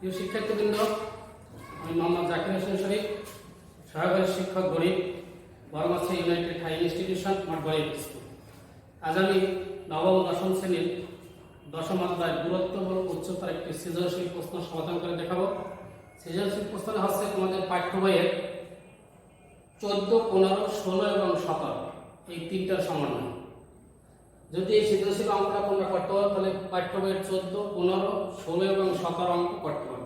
প্রিয় শিক্ষার্থীবৃন্দ, আমি মোহাম্মদ জাকির হোসেন শরীফ, সহকারী শিক্ষক গণিত, বর্মাসী ইউনাইটেড হাই ইনস্টিটিউশন, গণিত স্কুল। আজ আমি নবম দশম শ্রেণীর দশম অধ্যায় গুরুত্বপূর্ণ উচ্চতর একটি সৃজনশীল প্রশ্ন সমাধান করে দেখাবো। সৃজনশীল প্রশ্ন হচ্ছে তোমাদের পাঠ্য বইয়ের 14, 15, 16 এবং 17 এই তিনটার সমন্বয়। যদি এই সৃজনশীল অঙ্কটা তোমরা করতে পারো তাহলে পাঠ্য বইয়ের 14, 15, 16 এবং 17 অঙ্ক করতে পারো।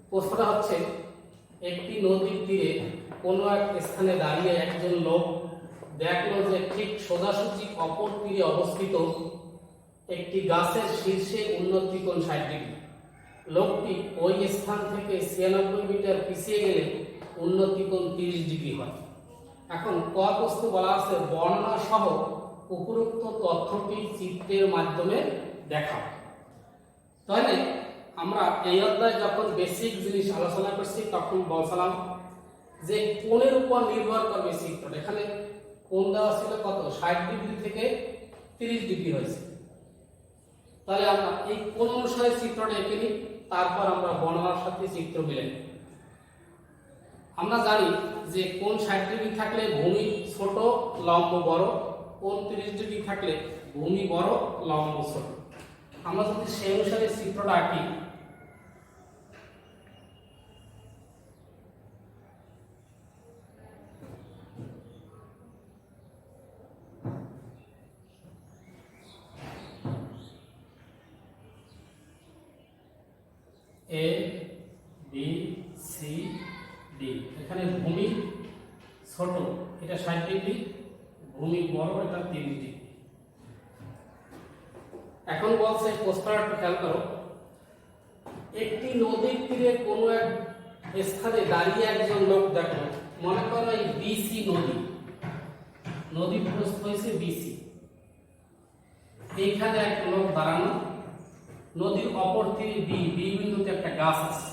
প্রশ্নটা হচ্ছে, একটি নদীর তীরে কোনো এক স্থানে দাঁড়িয়ে একজন লোক দেখলো যে ঠিক সোজাসুজি অপর তীরে অবস্থিত একটি গাছের শীর্ষে উন্নতি কোণ 60 ডিগ্রি। লোকটি ওই স্থান থেকে 96 মিটার পিছিয়ে গেলে উন্নতি কোণ 30 ডিগ্রি হয়। এখন ক প্রশ্ন বলা আছে, বর্ণনা সহ উপরোক্ত তথ্যটি চিত্রের মাধ্যমে দেখাও। তাহলে আমরা এই অধ্যায়ে যখন বেসিক জিনিস আলোচনা করছি তখন বলছিলাম যে কোণের উপর নির্ভর করবে চিত্রটা। এখানে কোণ দেওয়া ছিল কত, 60 ডিগ্রি থেকে 30 ডিগ্রি হয়েছে। তাহলে আমরা এই কোণ অনুসারে চিত্রটা এঁকে নিই, তারপর আমরা বর্ণনার সাথে চিত্র মিলাই। আমরা জানি যে কোণ 60 ডিগ্রি থাকলে ভূমি ছোট, লম্ব বড়, কোণ 30 ডিগ্রি থাকলে ভূমি বড়, লম্ব ছোট। আমরা যদি সেই অনুসারে চিত্রটা আঁকি, এ বি সি ডি। এখানে ভূমি ছোট, এটা 60 ডিগ্রি, ভূমি বড়, এটা 30 ডিগ্রি। এখন বলছে প্রশ্নটা একটু খেয়াল করো, একটি নদীর তীরে কোনো এক স্থানে দাঁড়িয়ে একজন লোক দেখলো, মনে করো এই বিসি নদী, নদী প্রস্থ হয়েছে বিসি, এইখানে এক লোক দাঁড়ানো, নদীর অপর তীরে বি বিন্দুতে একটা গাছ আছে,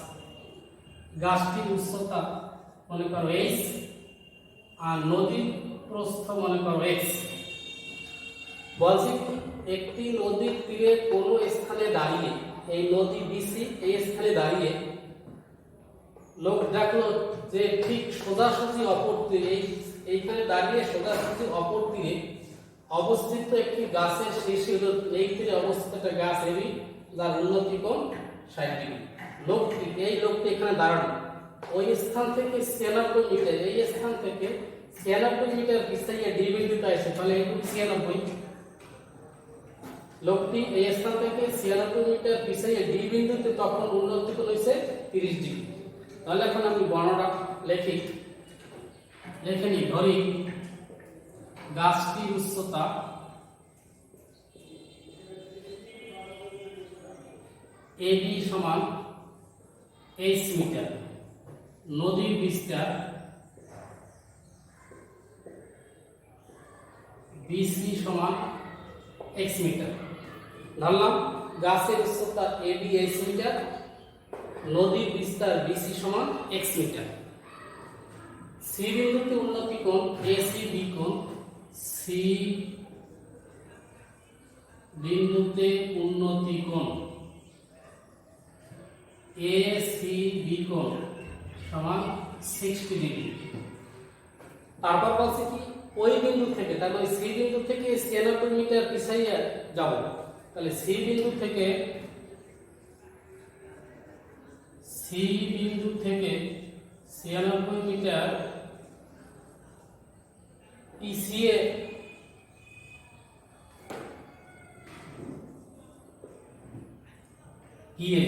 গাছটির উচ্চতা মনে করো এইচ আর নদীর প্রস্থ মনে করো এক্স। বলছি একটি নদীর তীরে কোনো স্থানে দাঁড়িয়ে, এই নদী বিসি এই স্থানে দাঁড়িয়ে লোক দেখলো যে ঠিক সোজাসুজি অপর তীরে, এইখানে দাঁড়িয়ে সোজাসুজি অপর তীরে অবস্থিত একটি গাছের শীর্ষে, এই তীরে অবস্থিত একটা গাছ এবি যার উন্নতি কোণ 60 ডিগ্রি। লোকটি, এই লোকটি এখানে দাঁড়ানো, ওই স্থান থেকে 96 মিটার, এই স্থান থেকে 96 মিটার পিছিয়ে ডি বিন্দুতে আসে, তাহলে এই 96। লোকটি এই স্থান থেকে 96 মিটার পিছিয়ে ডি বিন্দুতে তখন উন্নতি কোণ হয়েছে 30 ডিগ্রি। তাহলে এখন আমি বর্ণনা লিখে নিই। ধরি গাছটির উচ্চতা AB সমান h মিটার, নদীর বিস্তার BC সমান x মিটার। ধরলাম গাছের উচ্চতা AB h মিটার, নদীর বিস্তার BC সমান x মিটার। C বিন্দুতে উন্নতি কোণ ACB কোণ, C বিন্দুতে উন্নতি কোণ ACB কোণ সমান 60 ডিগ্রি। তারপর বলছে কি, ওই বিন্দু থেকে, তার মানে সি বিন্দু থেকে 96 মিটার পিছিয়ে যাব। তাহলে সি বিন্দু থেকে 96 মিটার পিছিয়ে গিয়ে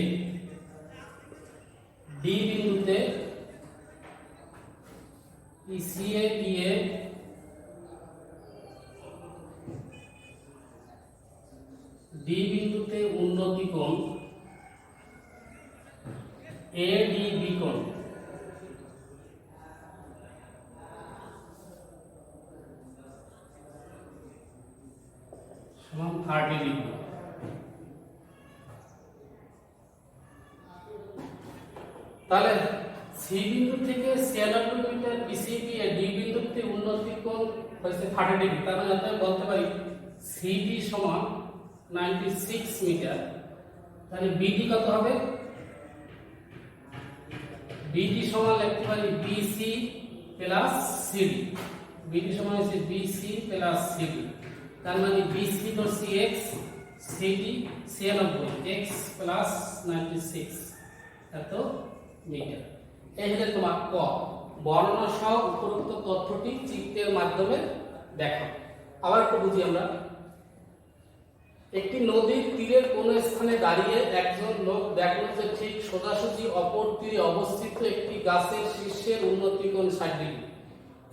ডি বিন্দুতে পিছিয়ে গিয়ে ডি বিন্দুতে উন্নতি কোণ ADB কোণ সমান 30 ডিগ্রি। তাহলে সি বিন্দু থেকে 96 মিটার পিছিয়ে গিয়ে ডি বিন্দুতে উন্নতি কোণ হয়েছে 30 ডিগ্রি। তার মানে আমরা বলতে পারি সিডি সমান 96 মিটার। তাহলে বিডি কত হবে বিডি সমান লিখতে পারি বিসি প্লাস সিডি। বিডি সমান হচ্ছে বিসি প্লাস সিডি, তার মানে বিসি ধরছি x, সিডি 96, x প্লাস 96 এত মিটার। এই হলো তোমার ক, বর্ণনা সহ উপরোক্ত তথ্যটি চিত্রের মাধ্যমে দেখো। আবার একটু বুঝি আমরা। একটি নদীর তীরের কোন স্থানে দাঁড়িয়ে একজন লোক দেখলো যে ঠিক সোজাসুজি অপর তীরে অবস্থিত একটি গাছের শীর্ষের উন্নতি কোণ 60 ডিগ্রি।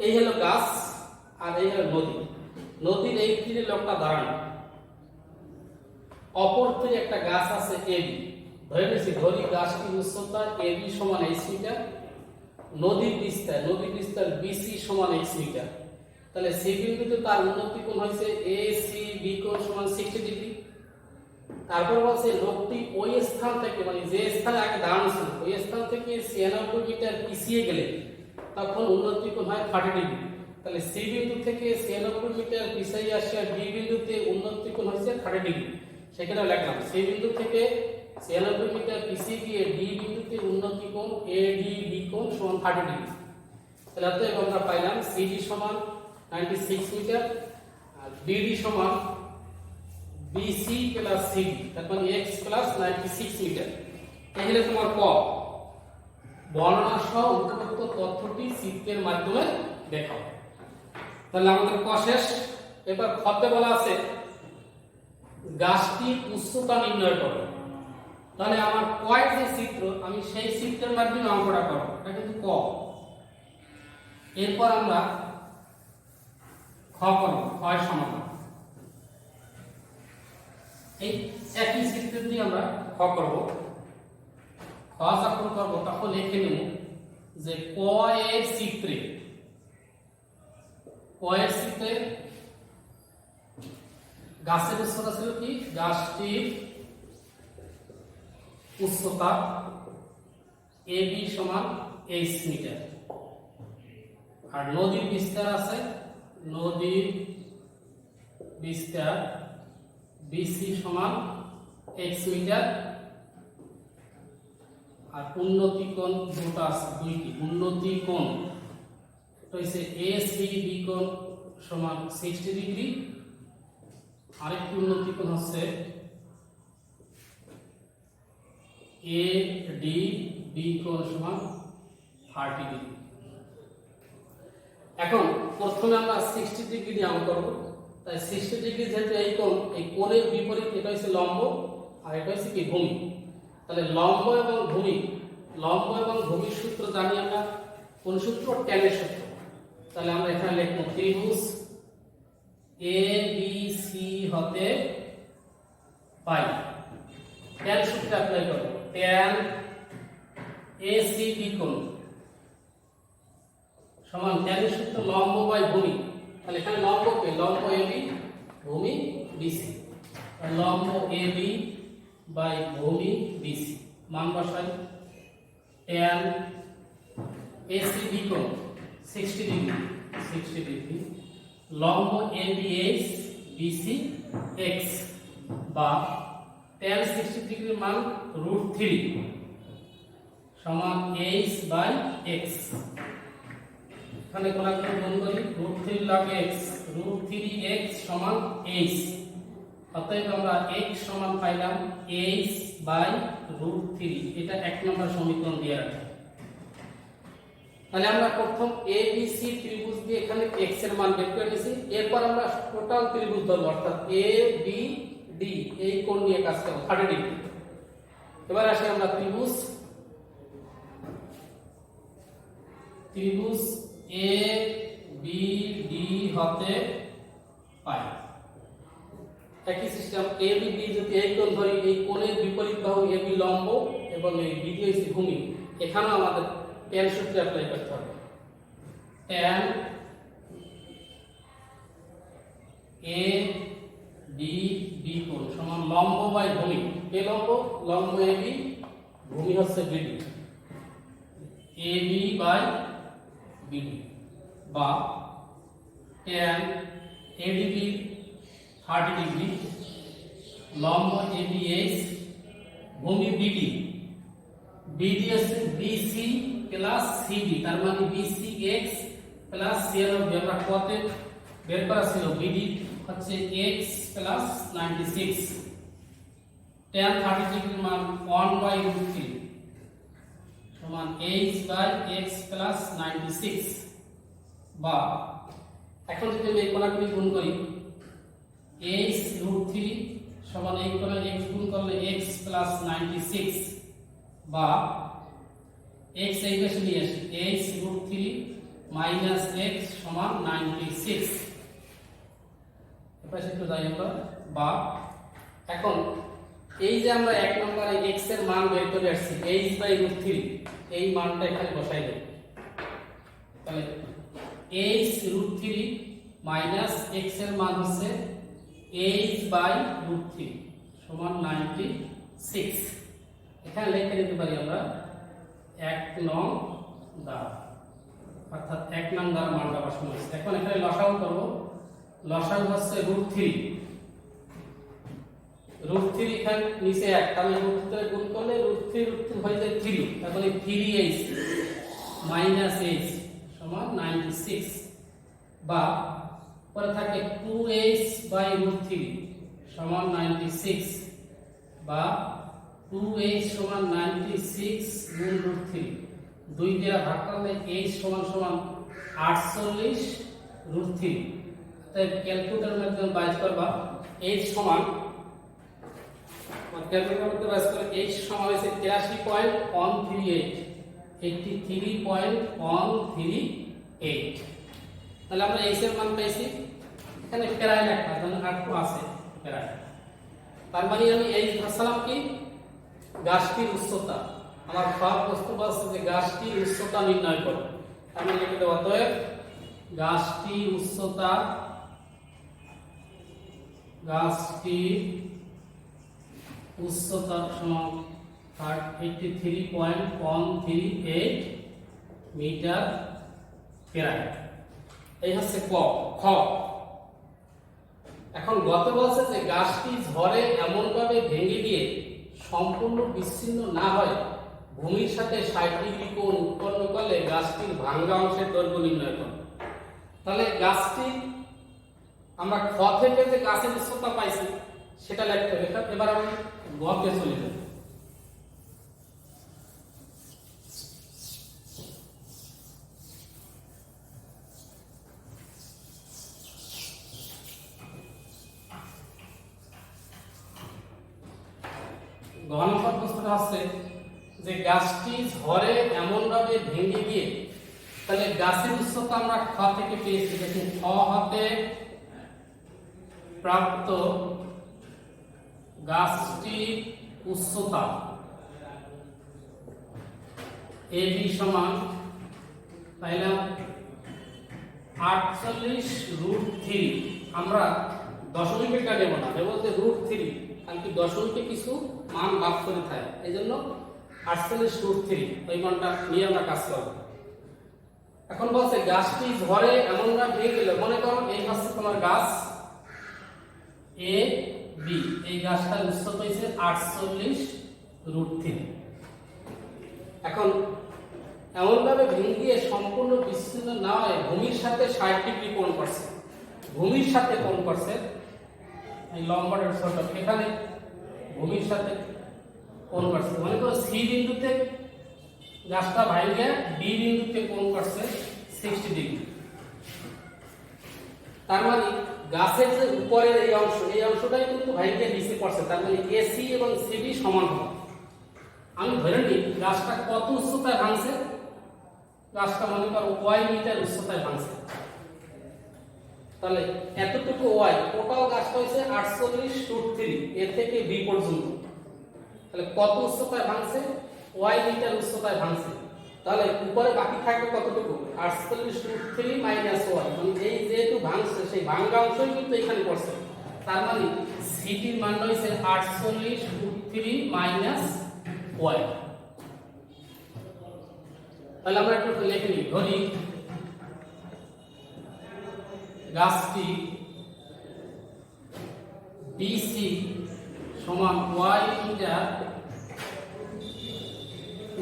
এই হলো গাছ আর এই হলো নদী। নদীর এই তীরে লোকটা দাঁড়ানো, অপর তীরে একটা গাছ আছে এবি, ধরে নিয়েছি ধরি গাছটির উচ্চতা এবি সমান h মিটার, নদীর বিস্তার বিসি সমান x মিটার। তাহলে সি বিন্দুতে তার উন্নতি কোণ হয়েছে এ সি বি কোণ সমান 60 ডিগ্রি। তারপর বলছে লোকটি ওই স্থান থেকে, মানে যে স্থানে আগে দাঁড়ানো ছিল ওই স্থান থেকে 96 মিটার পিছিয়ে গেলে তখন উন্নতি কোণ হয় 30 ডিগ্রি। তাহলে সি বিন্দু থেকে 96 মিটার পিছিয়ে আসে আর বি বিন্দুতে উন্নতি কোণ হয়েছে 30 ডিগ্রি। সেখানে লিখলাম সি বিন্দু থেকে 96 মিটার পিছিয়ে গিয়ে ডি বিন্দুতে উন্নতি কোণ এডিবি কোণ সমান 30 ডিগ্রি। তাহলে অতএব আমরা পাইলাম সিডি সমান 96 মিটার আর বিডি সমান বিসি প্লাস সিডি, তার মানে x প্লাস 96 মিটার। তাহলে তোমার ক, বর্ণনা সহ উপরোক্ত তথ্যটি চিত্রের মাধ্যমে দেখাও। তাহলে আমাদের ক শেষ। এবার খতে বলা আছে গাছটির উচ্চতা নির্ণয় করো। তাহলে আমার কয় যে চিত্র, আমি সেই চিত্রের মাধ্যমে অঙ্কটা করব, এটা কিন্তু ক। এরপর আমরা খ করব, ক্ষয় সমাধান। এই একই চিত্র দিয়ে আমরা খ করব। খ যখন করব তখন লিখে নেব যে ক এর চিত্রে গাছের উচ্চতা ছিল কি, গাছটির উচ্চতা এবি সমান h মিটার, আর নদীর বিস্তার আছে, নদীর বিস্তার বিসি সমান x মিটার, আর উন্নতি কোণ দুটো আছে, দুইটি উন্নতি কোণ, এটা হচ্ছে এসিবি কোণ সমান 60 ডিগ্রি, আরেকটি উন্নতি কোণ হচ্ছে এডিবি কোণ সমান 30 ডিগ্রি। এখন প্রথমে আমরা 60 ডিগ্রি দিয়ে অঙ্ক করব। তাই 60 ডিগ্রি যেহেতু এই কোণ, এই কোণের বিপরীত এটা হচ্ছে লম্ব আর এটা হচ্ছে কি ভূমি। তাহলে লম্ব এবং ভূমির সূত্র জানি আমরা, কোন সূত্র, ট্যানের সূত্র। তাহলে আমরা এখানে লিখব ত্রিভুজ এ বি সি হতে পাই, ট্যান সূত্র অ্যাপ্লাই করব। ট্যান এসিবি কোণ সমান ট্যানের সূত্র লম্ব বাই ভূমি। তাহলে এখানে লম্ব কে, লম্ব এবি, ভূমি বিসি, লম্ব এবি বাই ভূমি বিসি, মান বসাই। ট্যান এসিবি কোণ 60 ডিগ্রি, লম্ব এবিএস বিসি এক্স, বা ট্যান 60 ডিগ্রির মান √3 সমান h বাই x। এখানে কোণাগুলো গুণ করি, √3 log x, √3x সমান h। অতএব আমরা x সমান পাইলাম h বাই √3। এটা 1 নম্বর সমীকরণ দিয়ে রাখি। তাহলে আমরা প্রথম ABC ত্রিভুজ দিয়ে এখানে x এর মান বের করে নিয়েছি। এরপর আমরা টোটাল ত্রিভুজ ধরব, অর্থাৎ ABD এই কোণ নিয়ে কাজ করব 30 ডিগ্রি। এবার আসি আমরা ত্রিভুজ ABD হতে পাই। একই সিস্টেম, ABD যদি এই কোণ ধরি, এই কোণের বিপরীত বাহু AB লম্ব এবং এই BD হচ্ছে ভূমি। এখানেও আমাদের ট্যান সূত্র অ্যাপ্লাই করতে হবে। ট্যান ADB কোণ সমান লম্ব বাই ভূমি, এ লম্ব AB, ভূমি হচ্ছে BD, AB বাই BD, বা ট্যান ADB 30 ডিগ্রি, লম্ব ABS, ভূমি BD, বিডি আছে বিসি প্লাস সিডি, তার মানে বিসি এক্স প্লাস সি এর আমরা কতে বের করা ছিল বিডি হচ্ছে এক্স প্লাস 96, tan 30 ডিগ্রির মান 1/√3 সমান h/x প্লাস 96, বা এখন যদি আমি এই কোণাগুলি গুণ করি h√3 সমান এই কোণে x গুণ করলে x প্লাস 96, বা x এই পাশে নিয়ে আসি h√3 মাইনাস x সমান 96, এপাশে একটু যাই আমরা, বা এখন এই যে আমরা এক নম্বরে x এর মান বের করে আসছি h/√3, এই মানটা এখানে বসাই দেব, তাহলে h√3 মাইনাস x এর মান হচ্ছে h/√3 সমান 96, এখানে লিখে দিতে পারি আমরা 1 নং দ্বারা, অর্থাৎ 1 নং দ্বারা মানটা বসানো হয়েছে। এখন এখানে লসাগু করব, লসাগু হচ্ছে √3, √3 এখানে নিচে 1, তাহলে √3 গুণ করলে √3 হয়ে যায় 3, তাহলে 3h মাইনাস h সমান 96, বা পরে থাকে 2h/√3 সমান 96, বা 2h সমান 96 গুণ √3, 2 দ্বারা ভাগ করলে h সমান 48√3, তাই ক্যালকুলেটরের মাধ্যমে বাইর করবা h সমান ক্যালকুলেটরে বাইর করে h সমান হচ্ছে 83.138, 83.138, তাহলে আমরা h এর মান পাইছি, এখানে প্রায় লেখা কারণ আটটু আছে প্রায়, তার মানে আমি h ধরছিলাম কি গাছটির উচ্চতা, আমার সব প্রশ্ন বলছে যে গাছটির উচ্চতা নির্ণয় করো, আমি লিখে দেব অতএব গাছটির উচ্চতা সমান 83.138 মিটার প্রায়, এই হচ্ছে ক। খ এখন গত বলছে যে গাছটি ঝড়ে এমন ভাবে ভেঙে গিয়ে সম্পূর্ণ বিচ্ছিন্ন না হয় ভূমির সাথে 60 ডিগ্রি কোণ উৎপন্ন করলে গাছটির ভাঙ্গা অংশের দৈর্ঘ্য নির্ণয় করো, তাহলে গাছটি আমরা খ থেকে যে গাছের উচ্চতা পাইছি সেটা লিখতে হবে। এবার আমি গতে চলে যাব, গণপদ প্রশ্নটা হচ্ছে যে গাছটি ঝড়ে এমন ভাবে ভেঙে গিয়ে, তাহলে গাছের উচ্চতা আমরা খ থেকে পেয়েছি, দেখুন খ হতে প্রাপ্ত গাছটির উচ্চতা ab সমান পাইলাম 48√3, আমরা দশমিকটা নেব না, বলতে √3, কারণ কি দশমিকে কিছু মান বাদ করে থাকে, এই জন্য 48√3 ওই মানটা নিয়ে আমরা কাজ করব। এখন বলছে গাছটি ঝড়ে এমন ভাবে ভেঙে গেল, মনে করো এই হচ্ছে তোমার গাছ এ বি, এই গাছটার উচ্চতা হয়েছে 48√3, এখন এমন ভাবে ভেঙে গিয়ে সম্পূর্ণ বিচ্ছিন্ন না হয় ভূমির সাথে 60 ডিগ্রি কোণ করছে, ভূমির সাথে কোণ করছে, এই লম্বাটার ছোট, এখানে ভূমির সাথে কোণ করছে, মনে করো সি বিন্দুতে গাছটা ভাঙে ডি বিন্দুতে কোণ করছে 60 ডিগ্রি, তার মানে গাছের যে উপরের এই অংশটাই কিন্তু ভাঙে নিচে পড়ছে, তার মানে এসি এবং সিডি সমান হবে। আমি ধরে নিই গাছটা কত উচ্চতায় ভাঙছে, গাছটা মনে করো y মিটার উচ্চতায় ভাঙছে, তাহলে এতটুকু y টোটাল গাছটা হইছে 48√3 এ থেকে b পর্যন্ত, তাহলে কত উচ্চতায় ভাঙছে, y মিটার উচ্চতায় ভাঙছে, তাহলে উপরে বাকি থাকবে কতটুকু 48√3 মাইনাস y, মানে এই যেহেতু ভাঙছে সেই ভাঙা অংশই কিন্তু এখানে পড়ছে, তার মানে সিটির মান হইছে 48√3 মাইনাস y। তাহলে আমরা একটু লিখে নিই, ধরি গাছটি BC সমান y মিটার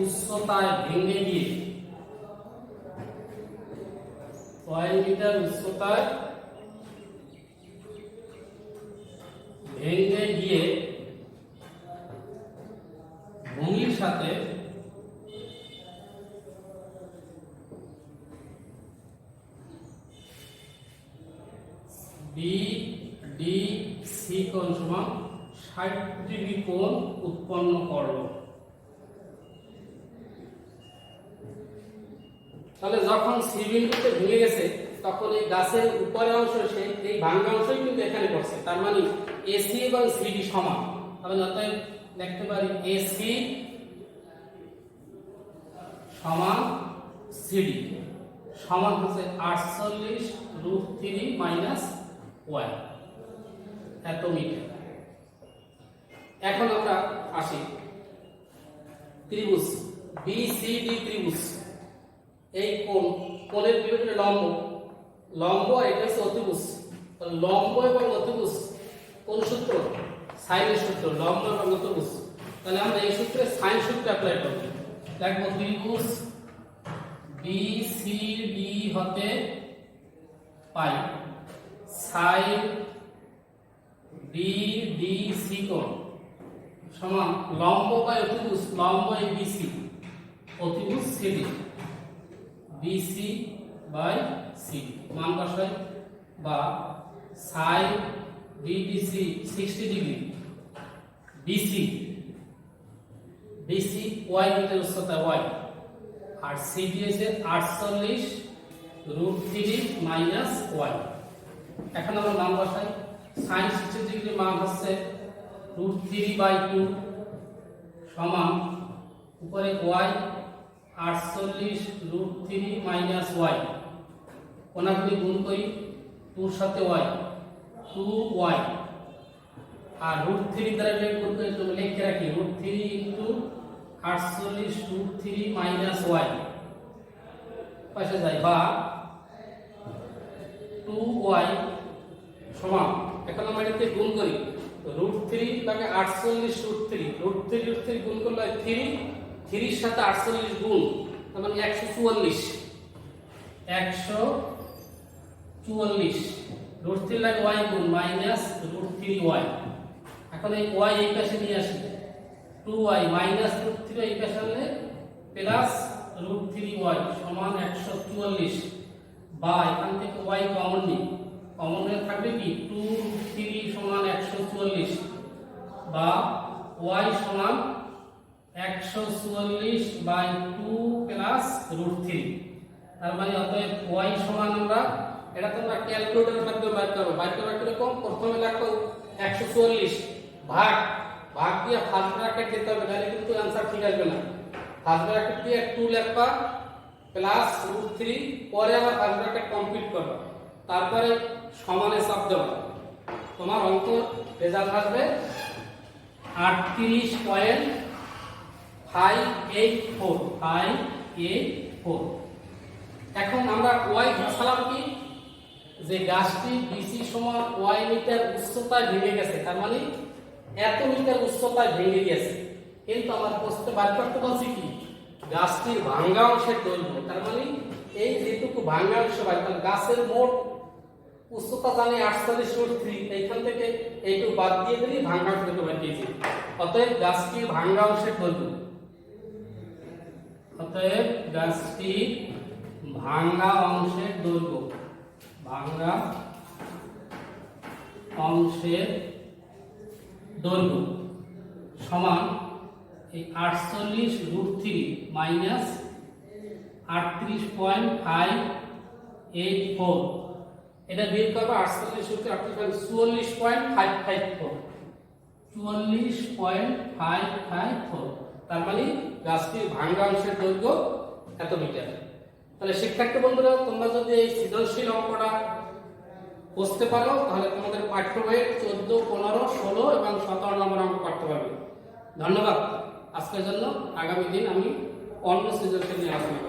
উচ্চতায় ভেঙে গিয়ে 6 মিটার উচ্চতায় ভেঙে গিয়ে ভূমির সাথে BDC কোণ সমান 60 ডিগ্রি কোণ উৎপন্ন করলো। তাহলে যখন সি বিন্দুতে ভেঙে গেছে তখন এই গাছের উপরের অংশ এই ভাঙা অংশই কিন্তু এখানে পড়ছে, তার মানে AC এবং CD সমান। তাহলে অতএব লিখতে পারি AC সমান CD সমান হচ্ছে 48√3 মাইনাস y এত মিটার। এখন আমরা আসি ত্রিভুজ BCD ত্রিভুজ। এই কোণের বিপরীতে লম্ব এটা হচ্ছে অতিভুজ। লম্ব এবং অতিভুজ কোন সূত্র? সাইনের সূত্র, লম্ব এবং অতিভুজ। তাহলে আমরা এই সূত্রে সাইন সূত্র অ্যাপ্লাই করব। দেখো ত্রিভুজ BCD হতে পাই সাইন BDC কোণ সমান লম্ব বাই অতিভুজ, লম্ব বাই BC, অতিভুজ CD, BC বাই CD মান বসাই, বা sine BDC 60 degree, BC y metre উচ্চতা y, আর CD হচ্ছে 48√3 মাইনাস y। এখন আমরা মান বসাই। সাইন 60 ডিগ্রি মান হচ্ছে √3/2 সমান উপরে y 48√3 মাইনাস y, কোণাগুলি গুণ করি, 2 এর সাথে y 2y, আর √3 দ্বারা গুণ করে তুমি লিখে রাখি √3 ইনটু 48√3 মাইনাস y পাশে যায়, বা 2y সমান, এখন আমরা এটাকে গুণ করি √3 ভাগে 48√3 গুণ করলে 3 এর সাথে 48 গুণ, তার মানে 144 √3 লাগে y গুণ মাইনাস √3y। এখন এই y এই পাশে নিয়ে আসি, 2y মাইনাস √3 এই পাশে আনলে প্লাস √3y সমান 144, বা এখান থেকে y কমন নিই, কমন হয়ে থাকবে কি 2√3 সমান 144, বা y সমান 144/2 প্লাস √3। তার মানে অতএব y সমান, আমরা এটা তোমরা ক্যালকুলেটরের মাধ্যমে বের করবে। বের করা কিরকম? প্রথমে লেখো 144 ভাগ দিয়ে ফার্স্ট ব্র্যাকেট দিতে হবে, তাহলে কিন্তু आंसर ঠিক আসবে না। ফার্স্ট ব্র্যাকেট দিয়ে 2 লেখবা প্লাস √3, পরে আবার ফার্স্ট ব্র্যাকেট কমপ্লিট করবে, তারপরে সমানে চাপ দেবা, তোমার অঙ্ক রেজাল্ট আসবে 38.584। এখন আমরা y ধরলাম কি, যে গাছটি BC সমান y মিটার উচ্চতায় ভেঙে গেছে, তার মানে এত মিটার উচ্চতায় ভেঙে গেছে। কিন্তু আমার প্রশ্নে বার করতে বলছি কি, গাছটির ভাঙা অংশের দৈর্ঘ্য, তার মানে এই যেটুকু ভাঙা অংশ হয়, তাহলে গাছের মোট উচ্চতা জানি 48√3, এইখান থেকে এইটুকু বাদ দিয়ে দিলে ভাঙা অংশ বের পেয়েছি। অতএব গাছটির ভাঙা অংশের দৈর্ঘ্য, অতএব গাছটির ভাঙা অংশের দৈর্ঘ্য, ভাঙা অংশের দৈর্ঘ্য সমান এই 48√3 মাইনাস 38.584, এটা বের করবে 48/44.554, 44.554। তার মানে গাছটির ভাঙা অংশের দৈর্ঘ্য এত মিটার। তাহলে শিক্ষার্থী বন্ধুরা, তোমরা যদি এই সৃজনশীল অঙ্কটা বুঝতে পারো, তাহলে তোমাদের পাঠ্য বইয়ের 14, 15, 16 এবং 17 নম্বর অঙ্ক করতে পারবে। ধন্যবাদ। আজকের জন্য আগামী দিন আমি অন্য সৃজনশীল নিয়ে আলোচনা করব।